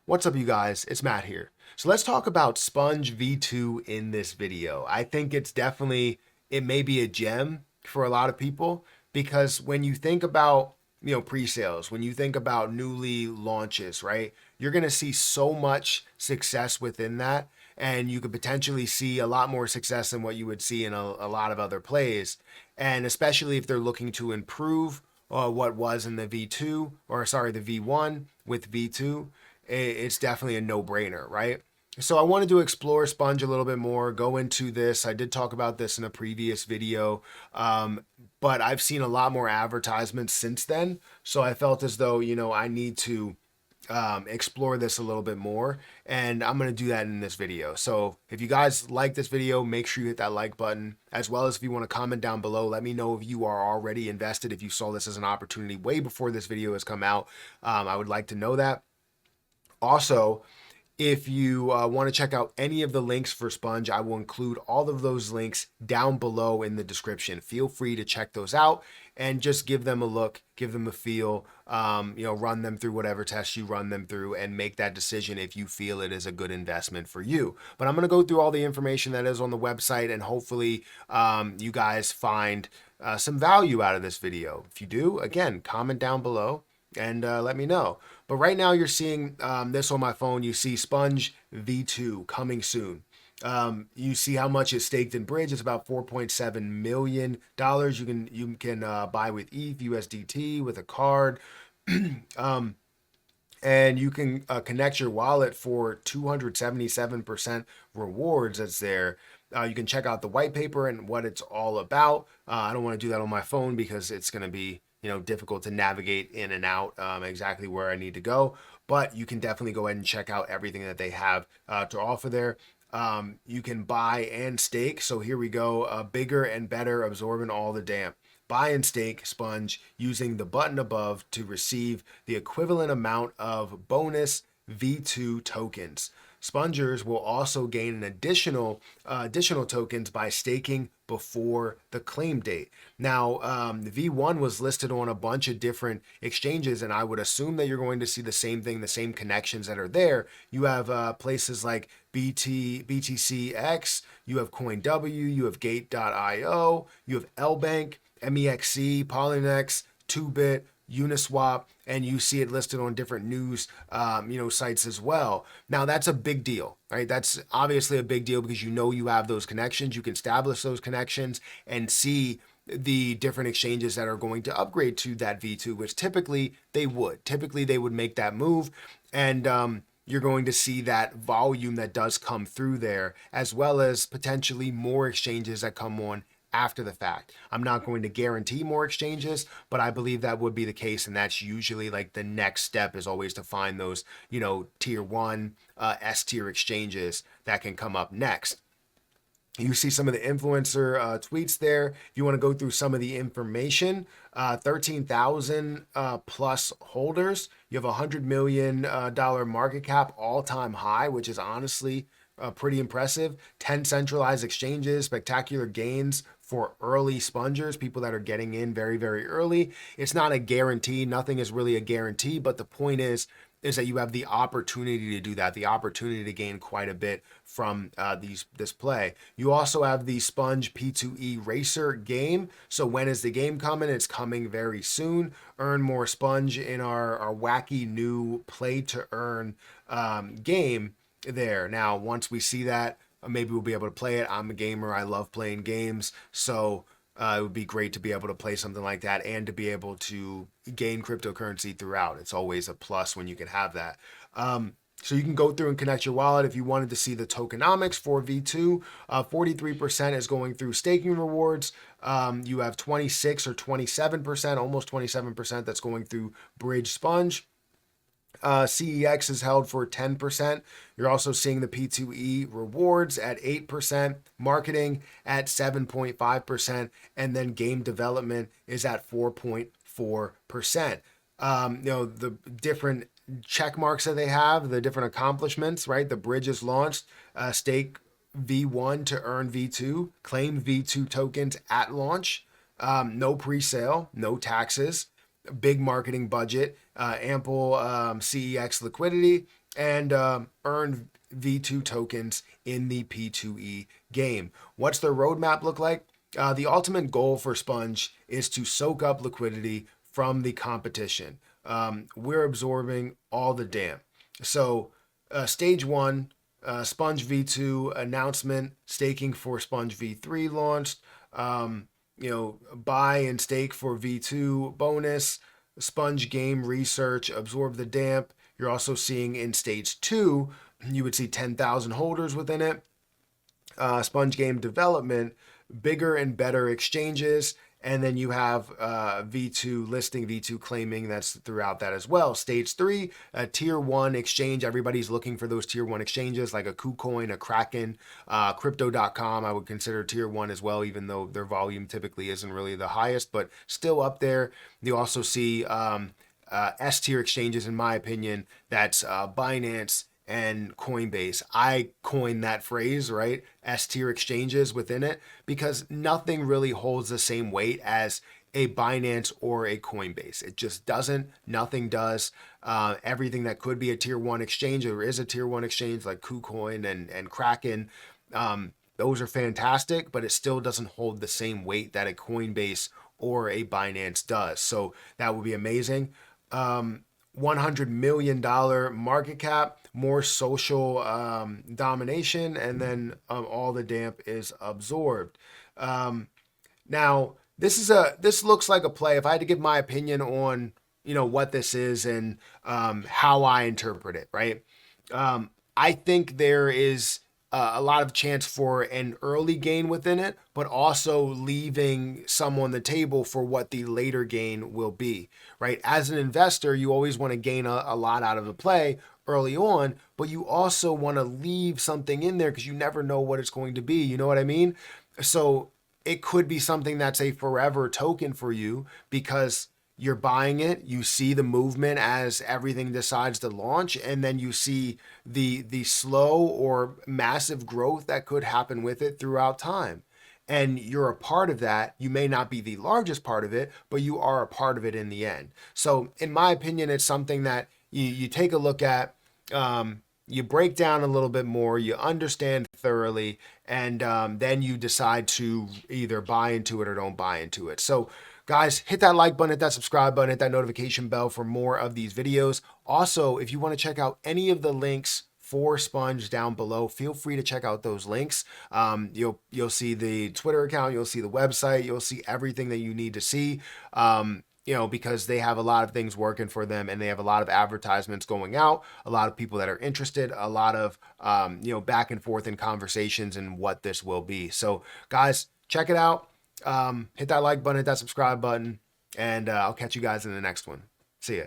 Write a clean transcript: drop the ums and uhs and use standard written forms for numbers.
What's up, you guys? It's Matt here. So let's talk about Sponge V2 in this video. I think it may be a gem for a lot of people because when you think about, pre-sales, when you think about newly launches, right? You're going to see so much success within that, and you could potentially see a lot more success than what you would see in a lot of other plays. And especially if they're looking to improve what was in the V2, or sorry, the V1 with V2, it's definitely a no-brainer, right? So I wanted to explore Sponge a little bit more, go into this. I did talk about this in a previous video, but I've seen a lot more advertisements since then. So I felt as though, I need to explore this a little bit more, and I'm going to do that in this video. So if you guys like this video, make sure you hit that like button, as well as if you want to comment down below. Let me know if you are already invested, if you saw this as an opportunity way before this video has come out. I would like to know that. Also, if you want to check out any of the links for Sponge, I will include all of those links down below in the description. Feel free to check those out and just give them a look, give them a feel, run them through whatever tests you run them through and make that decision if you feel it is a good investment for you. But I'm going to go through all the information that is on the website, and hopefully you guys find some value out of this video. If you do, again, comment down below and let me know. But right now you're seeing this on my phone. You see Sponge V2 coming soon. You see how much is staked in Bridge. It's about $4.7 million. You can buy with ETH, USDT, with a card. And you can connect your wallet for 277% rewards that's there. You can check out the white paper and what it's all about. I don't want to do that on my phone because it's going to be difficult to navigate in and out exactly where I need to go. But you can definitely go ahead and check out everything that they have to offer there. You can buy and stake. So here we go. Bigger and better, absorbing all the damp. Buy and stake Sponge using the button above to receive the equivalent amount of bonus V2 tokens. Spongers will also gain an additional tokens by staking before the claim date. Now, the V1 was listed on a bunch of different exchanges, and I would assume that you're going to see the same thing, the same connections that are there. You have places like BTCX, you have CoinW, you have Gate.io, you have LBank, MEXC, Polynex, 2Bit, Uniswap, and you see it listed on different news, sites as well. Now that's a big deal, right? That's obviously a big deal because you have those connections. You can establish those connections and see the different exchanges that are going to upgrade to that V2, which typically they would. Typically they would make that move, and you're going to see that volume that does come through there, as well as potentially more exchanges that come on after the fact. I'm not going to guarantee more exchanges, but I believe that would be the case, and that's usually like the next step is always to find those, tier one, S tier exchanges that can come up next. You see some of the influencer tweets there. If you want to go through some of the information, 13,000 plus holders. You have $100 million market cap, all-time high, which is honestly pretty impressive. 10 centralized exchanges, spectacular gains for early spongers, people that are getting in very, very early. It's not a guarantee. Nothing is really a guarantee, but the point is that you have the opportunity to do that, the opportunity to gain quite a bit from this play. You also have the Sponge P2E Racer game. So when is the game coming? It's coming very soon. Earn more Sponge in our wacky new play to earn game there. Now, once we see that, maybe we'll be able to play it. I'm a gamer. I love playing games. So it would be great to be able to play something like that and to be able to gain cryptocurrency throughout. It's always a plus when you can have that. So you can go through and connect your wallet if you wanted to see the tokenomics for V2. 43% is going through staking rewards. You have 26 or 27%, almost 27% that's going through Bridge Sponge. CEX is held for 10%. You're also seeing the P2E rewards at 8%, marketing at 7.5%, and then game development is at 4.4%. The different check marks that they have, the different accomplishments, right? The bridge is launched, stake V1 to earn V2, claim V2 tokens at launch, no pre-sale, no taxes, big marketing budget, ample CEX liquidity, and earn V2 tokens in the P2E game. What's their roadmap look like? The ultimate goal for Sponge is to soak up liquidity from the competition. We're absorbing all the damn. So, stage one, Sponge V2 announcement, staking for Sponge V3 launched. Buy and stake for V2 bonus, Sponge game research, absorb the damp. You're also seeing in stage two, you would see 10,000 holders within it. Sponge game development, bigger and better exchanges. And then you have V2 listing, V2 claiming, that's throughout that as well. Stage three, a tier one exchange. Everybody's looking for those tier one exchanges like a KuCoin, a Kraken, Crypto.com. I would consider tier one as well, even though their volume typically isn't really the highest, but still up there. You also see S tier exchanges, in my opinion. That's Binance and Coinbase. I coined that phrase, right? S tier exchanges within it, because nothing really holds the same weight as a Binance or a Coinbase. It just doesn't. Nothing does. Everything that could be a tier one exchange, or is a tier one exchange like KuCoin and Kraken, those are fantastic, but it still doesn't hold the same weight that a Coinbase or a Binance does. So that would be amazing. $100 million market cap, more social domination, and then all the damp is absorbed. Now, this looks like a play. If I had to give my opinion on what this is and how I interpret it, right? I think there is a lot of chance for an early gain within it, but also leaving some on the table for what the later gain will be, right? As an investor, you always want to gain a lot out of the play early on, but you also want to leave something in there because you never know what it's going to be. You know what I mean? So it could be something that's a forever token for you because you're buying it, you see the movement as everything decides to launch, and then you see the slow or massive growth that could happen with it throughout time. And you're a part of that. You may not be the largest part of it, but you are a part of it in the end. So in my opinion, it's something that you take a look at, you break down a little bit more, you understand thoroughly, and then you decide to either buy into it or don't buy into it. So guys, hit that like button, hit that subscribe button, hit that notification bell for more of these videos. Also, if you want to check out any of the links for Sponge down below, feel free to check out those links. You'll see the Twitter account, you'll see the website, you'll see everything that you need to see. Because they have a lot of things working for them, and they have a lot of advertisements going out, a lot of people that are interested, a lot of back and forth in conversations and what this will be. So guys, check it out. Hit that like button, hit that subscribe button, and I'll catch you guys in the next one. See ya.